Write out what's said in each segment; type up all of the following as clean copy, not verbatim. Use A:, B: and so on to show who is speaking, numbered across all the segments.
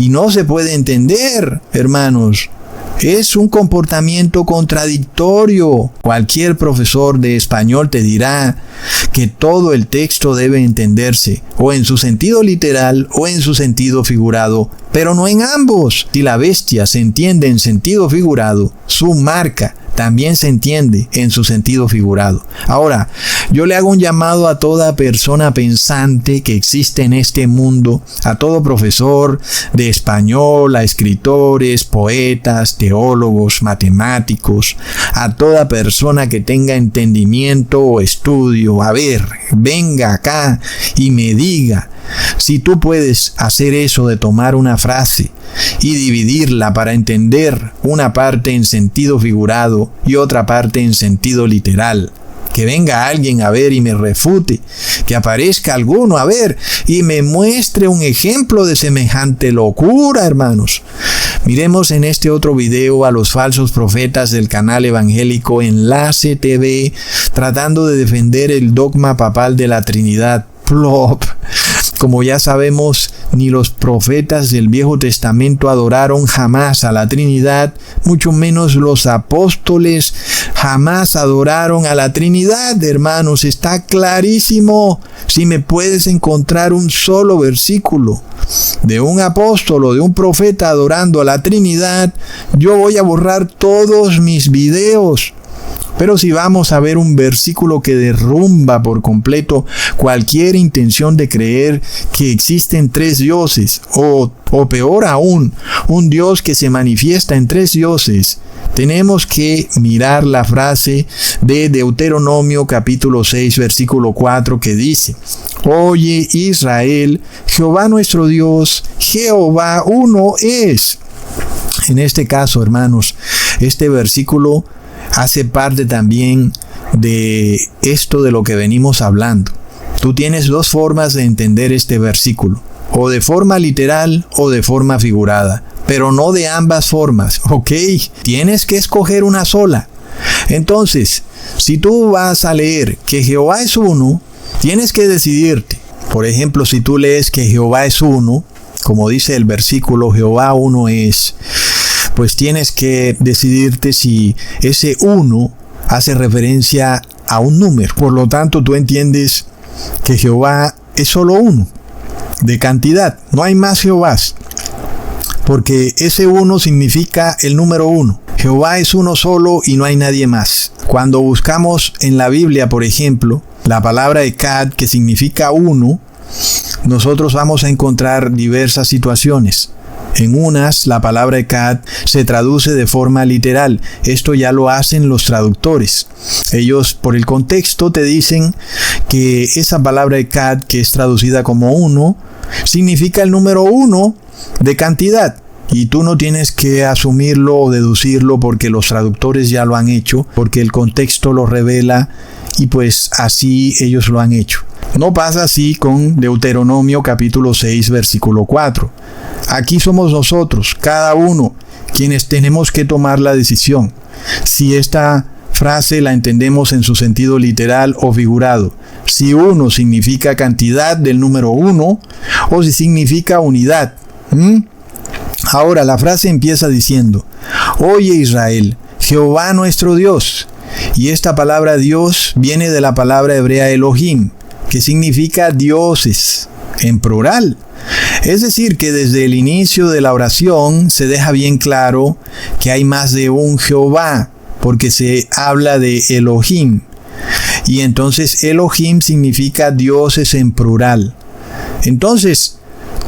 A: y no se puede entender, hermanos. Es un comportamiento contradictorio. Cualquier profesor de español te dirá que todo el texto debe entenderse o en su sentido literal o en su sentido figurado, pero no en ambos. Si la bestia se entiende en sentido figurado, su marca también se entiende en su sentido figurado. Ahora, yo le hago un llamado a toda persona pensante que existe en este mundo, a todo profesor de español, a escritores, poetas, teólogos, matemáticos, a toda persona que tenga entendimiento o estudio. A ver, venga acá y me diga si tú puedes hacer eso de tomar una frase y dividirla para entender una parte en sentido figurado y otra parte en sentido literal. Que venga alguien a ver y me refute, que aparezca alguno a ver y me muestre un ejemplo de semejante locura, hermanos. Miremos en este otro video a los falsos profetas del canal evangélico Enlace TV tratando de defender el dogma papal de la Trinidad. Plop. Como ya sabemos, ni los profetas del Viejo Testamento adoraron jamás a la Trinidad, mucho menos los apóstoles jamás adoraron a la Trinidad, hermanos. Está clarísimo. Si me puedes encontrar un solo versículo de un apóstol o de un profeta adorando a la Trinidad, yo voy a borrar todos mis videos. Pero si vamos a ver un versículo que derrumba por completo cualquier intención de creer que existen tres dioses, o peor aún, un Dios que se manifiesta en tres dioses, tenemos que mirar la frase de Deuteronomio capítulo 6, versículo 4, que dice: Oye Israel, Jehová nuestro Dios, Jehová uno es. En este caso, hermanos, este versículo hace parte también de esto de lo que venimos hablando. Tú tienes dos formas de entender este versículo, o de forma literal o de forma figurada, pero no de ambas formas, ¿ok? Tienes que escoger una sola. Entonces, si tú vas a leer que Jehová es uno, tienes que decidirte. Por ejemplo, si tú lees que Jehová es uno, como dice el versículo, Jehová uno es, pues tienes que decidirte si ese uno hace referencia a un número. Por lo tanto, tú entiendes que Jehová es solo uno, de cantidad. No hay más Jehovás, porque ese uno significa el número uno. Jehová es uno solo y no hay nadie más. Cuando buscamos en la Biblia, por ejemplo, la palabra Echad, que significa uno, nosotros vamos a encontrar diversas situaciones. En unas, la palabra Echad se traduce de forma literal. Esto ya lo hacen los traductores. Ellos, por el contexto, te dicen que esa palabra Echad, que es traducida como uno, significa el número uno de cantidad. Y tú no tienes que asumirlo o deducirlo porque los traductores ya lo han hecho, porque el contexto lo revela y pues así ellos lo han hecho. No pasa así con Deuteronomio capítulo 6, versículo 4. Aquí somos nosotros, cada uno, quienes tenemos que tomar la decisión. Si esta frase la entendemos en su sentido literal o figurado. Si uno significa cantidad del número uno o si significa unidad. Ahora la frase empieza diciendo: Oye Israel, Jehová nuestro Dios. Y esta palabra Dios viene de la palabra hebrea Elohim, que significa dioses, en plural. Es decir, que desde el inicio de la oración se deja bien claro que hay más de un Jehová, porque se habla de Elohim. Y entonces Elohim significa dioses en plural. Entonces,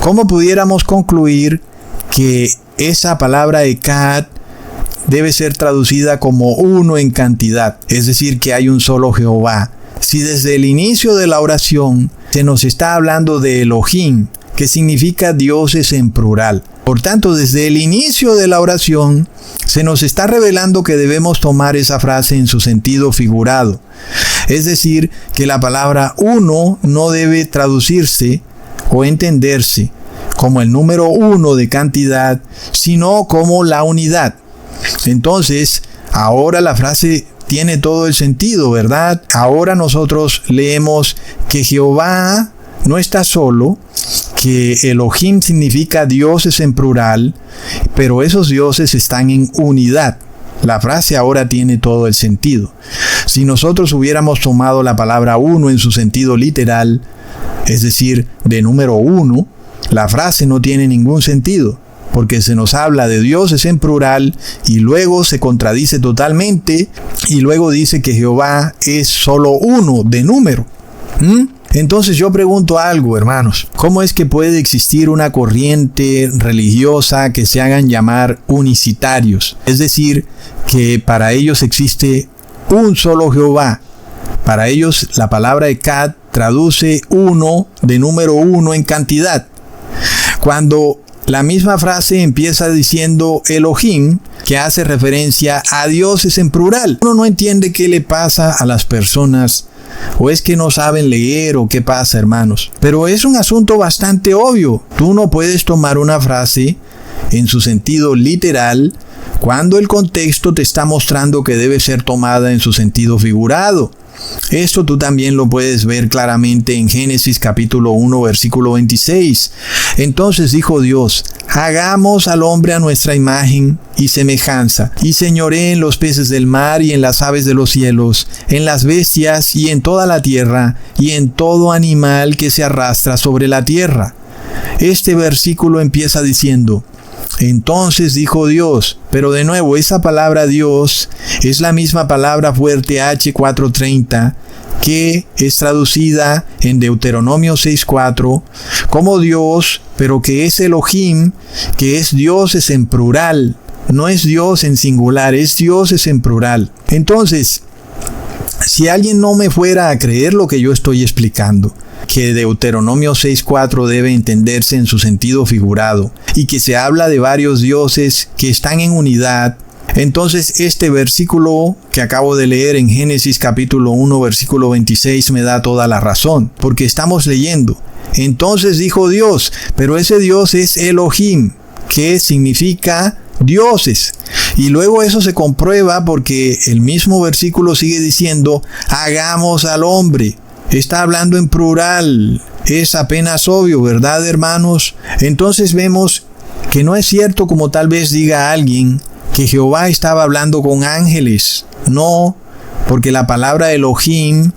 A: ¿cómo pudiéramos concluir que esa palabra Echad debe ser traducida como uno en cantidad? Es decir, que hay un solo Jehová. Si desde el inicio de la oración se nos está hablando de Elohim, que significa dioses en plural. Por tanto, desde el inicio de la oración se nos está revelando que debemos tomar esa frase en su sentido figurado. Es decir, que la palabra uno no debe traducirse o entenderse como el número uno de cantidad, sino como la unidad. Entonces, ahora la frase tiene todo el sentido, ¿verdad? Ahora nosotros leemos que Jehová No está solo que Elohim significa dioses en plural, pero esos dioses están en unidad. La frase ahora tiene todo el sentido. Si nosotros hubiéramos tomado la palabra uno en su sentido literal, es decir, de número uno, la frase no tiene ningún sentido, porque se nos habla de dioses en plural y luego se contradice totalmente y luego dice que Jehová es solo uno de número. Entonces yo pregunto algo, hermanos. ¿Cómo es que puede existir una corriente religiosa que se hagan llamar unicitarios? Es decir, que para ellos existe un solo Jehová. Para ellos la palabra Echad traduce uno de número uno en cantidad. Cuando la misma frase empieza diciendo Elohim, que hace referencia a dioses en plural. Uno no entiende qué le pasa a las personas. ¿O es que no saben leer o qué pasa, hermanos? Pero es un asunto bastante obvio. Tú no puedes tomar una frase en su sentido literal cuando el contexto te está mostrando que debe ser tomada en su sentido figurado. Esto tú también lo puedes ver claramente en Génesis capítulo 1 versículo 26. Entonces dijo Dios: hagamos al hombre a nuestra imagen y semejanza, y señoree en los peces del mar y en las aves de los cielos, en las bestias y en toda la tierra, y en todo animal que se arrastra sobre la tierra. Este versículo empieza diciendo: entonces dijo Dios, pero de nuevo esa palabra Dios es la misma palabra fuerte H430 que es traducida en Deuteronomio 6:4 como Dios, pero que es Elohim, que es dioses en plural, no es Dios en singular, es dioses en plural. Entonces, si alguien no me fuera a creer lo que yo estoy explicando, que Deuteronomio 6:4 debe entenderse en su sentido figurado y que se habla de varios dioses que están en unidad, entonces este versículo que acabo de leer en Génesis capítulo 1 versículo 26 me da toda la razón, porque estamos leyendo: entonces dijo Dios, pero ese Dios es Elohim, que significa dioses. Y luego eso se comprueba porque el mismo versículo sigue diciendo: hagamos al hombre. Está hablando en plural. Es apenas obvio, ¿verdad, hermanos? Entonces vemos que no es cierto, como tal vez diga alguien, que Jehová estaba hablando con ángeles. No, porque la palabra Elohim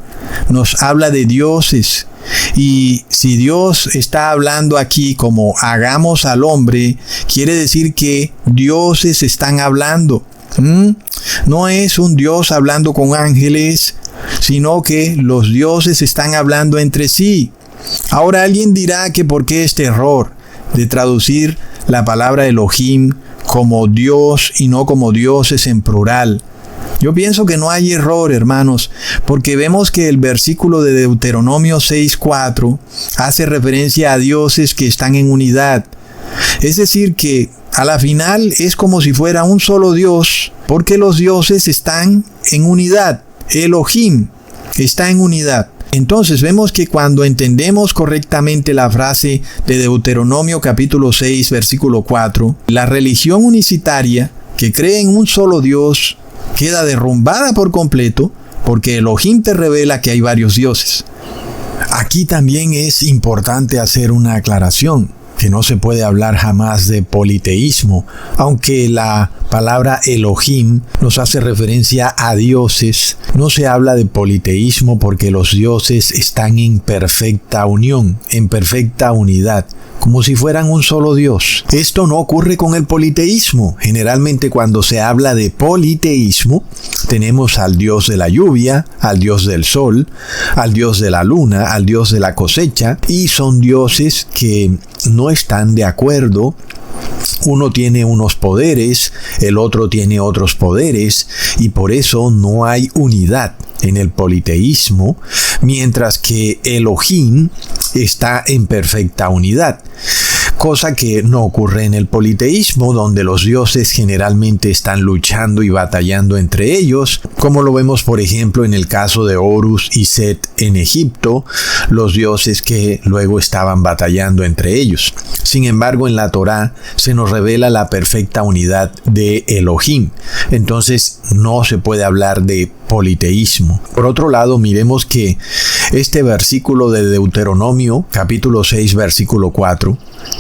A: nos habla de dioses. Y si Dios está hablando aquí como hagamos al hombre, quiere decir que dioses están hablando. No es un Dios hablando con ángeles, sino que los dioses están hablando entre sí. Ahora alguien dirá que por qué este error de traducir la palabra Elohim como Dios y no como dioses en plural. Yo pienso que no hay error, hermanos, porque vemos que el versículo de Deuteronomio 6:4 hace referencia a dioses que están en unidad. Es decir que a la final es como si fuera un solo Dios, porque los dioses están en unidad. Elohim está en unidad. Entonces vemos que cuando entendemos correctamente la frase de Deuteronomio capítulo 6 versículo 4, la religión unicitaria que cree en un solo Dios queda derrumbada por completo, porque Elohim te revela que hay varios dioses. Aquí también es importante hacer una aclaración, que no se puede hablar jamás de politeísmo, aunque la palabra Elohim nos hace referencia a dioses. No se habla de politeísmo porque los dioses están en perfecta unión, en perfecta unidad, como si fueran un solo Dios. Esto no ocurre con el politeísmo. Generalmente cuando se habla de politeísmo, tenemos al Dios de la lluvia, al Dios del sol, al Dios de la luna, al Dios de la cosecha, y son dioses que no están de acuerdo. Uno tiene unos poderes, el otro tiene otros poderes, y por eso no hay unidad en el politeísmo, mientras que Elohim está en perfecta unidad. Cosa que no ocurre en el politeísmo, donde los dioses generalmente están luchando y batallando entre ellos, como lo vemos por ejemplo en el caso de Horus y Set en Egipto, los dioses que luego estaban batallando entre ellos. Sin embargo, en la Torá se nos revela la perfecta unidad de Elohim. Entonces no se puede hablar de politeísmo. Por otro lado, miremos que este versículo de Deuteronomio, capítulo 6, versículo 4,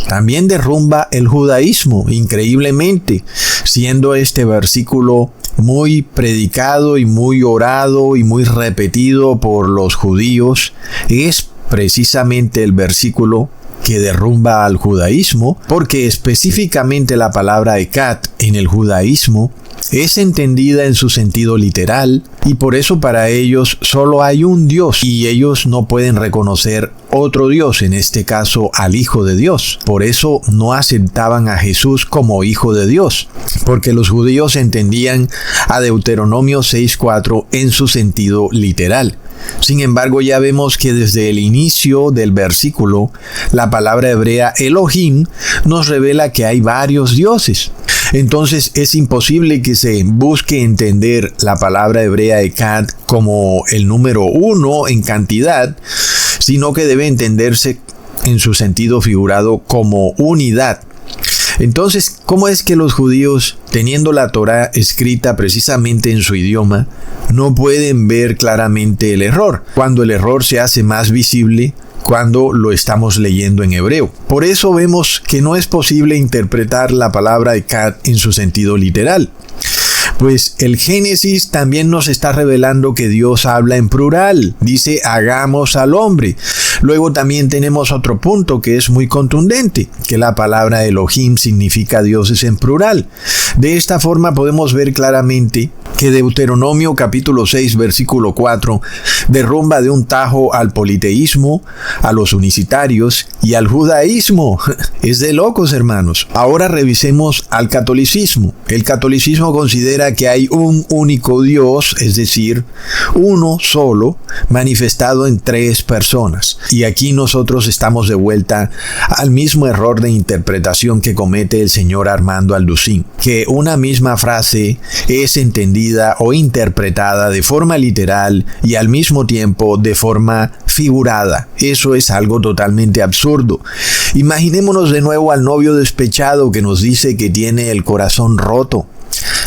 A: también derrumba el judaísmo, increíblemente, siendo este versículo muy predicado y muy orado y muy repetido por los judíos. Es precisamente el versículo que derrumba al judaísmo, porque específicamente la palabra ekat en el judaísmo es entendida en su sentido literal, y por eso para ellos solo hay un Dios y ellos no pueden reconocer otro Dios, en este caso al Hijo de Dios. Por eso no aceptaban a Jesús como Hijo de Dios, porque los judíos entendían a Deuteronomio 6:4 en su sentido literal. Sin embargo, ya vemos que desde el inicio del versículo, la palabra hebrea Elohim nos revela que hay varios dioses. Entonces es imposible que se busque entender la palabra hebrea Echad como el número 1 en cantidad, sino que debe entenderse en su sentido figurado como unidad. Entonces, ¿cómo es que los judíos, teniendo la Torá escrita precisamente en su idioma, no pueden ver claramente el error, cuando el error se hace más visible cuando lo estamos leyendo en hebreo? Por eso vemos que no es posible interpretar la palabra Echad en su sentido literal. Pues el Génesis también nos está revelando que Dios habla en plural. Dice, hagamos al hombre. Luego también tenemos otro punto que es muy contundente, que la palabra Elohim significa dioses en plural. De esta forma podemos ver claramente que Deuteronomio capítulo 6 versículo 4 derrumba de un tajo al politeísmo, a los unicitarios y al judaísmo. Es de locos, hermanos. Ahora revisemos al catolicismo. El catolicismo considera que hay un único Dios, es decir, uno solo, manifestado en 3 personas. Y aquí nosotros estamos de vuelta al mismo error de interpretación que comete el señor Armando Alducín, que una misma frase es entendida o interpretada de forma literal y al mismo tiempo de forma figurada. Eso es algo totalmente absurdo. Imaginémonos de nuevo al novio despechado que nos dice que tiene el corazón roto.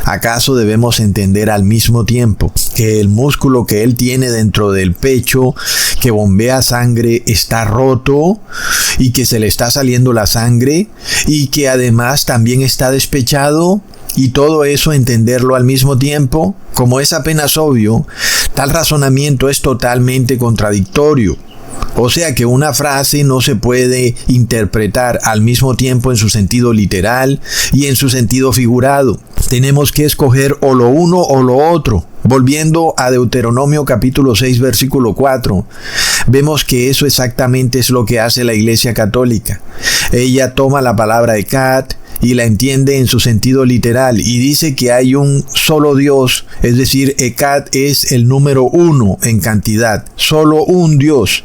A: ¿Acaso debemos entender al mismo tiempo que el músculo que él tiene dentro del pecho, que bombea sangre, está roto y que se le está saliendo la sangre y que además también está despechado? Y todo eso entenderlo al mismo tiempo, como es apenas obvio, tal razonamiento es totalmente contradictorio. O sea que una frase no se puede interpretar al mismo tiempo en su sentido literal y en su sentido figurado. Tenemos que escoger o lo uno o lo otro. Volviendo a Deuteronomio capítulo 6 versículo 4, vemos que eso exactamente es lo que hace la Iglesia Católica. Ella toma la palabra Echad y la entiende en su sentido literal y dice que hay un solo Dios, es decir, Echad es el número 1 en cantidad, solo un Dios.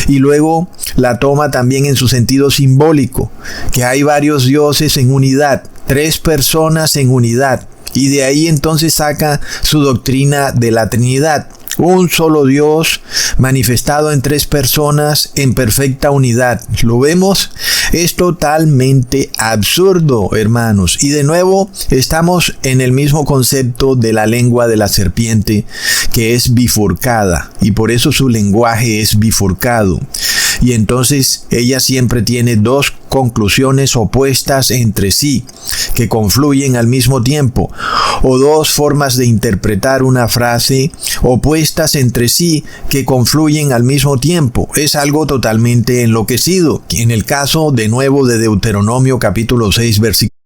A: Y luego la toma también en su sentido simbólico, que hay varios dioses en unidad, 3 personas en unidad. Y de ahí entonces saca su doctrina de la Trinidad. Un solo Dios manifestado en 3 personas en perfecta unidad. ¿Lo vemos? Es totalmente absurdo, hermanos. Y de nuevo estamos en el mismo concepto de la lengua de la serpiente, que es bifurcada. Y por eso su lenguaje es bifurcado. Y entonces ella siempre tiene 2 conclusiones opuestas entre sí, que confluyen al mismo tiempo, o 2 formas de interpretar una frase opuestas entre sí que confluyen al mismo tiempo. Es algo totalmente enloquecido. En el caso de nuevo de Deuteronomio capítulo 6 versículo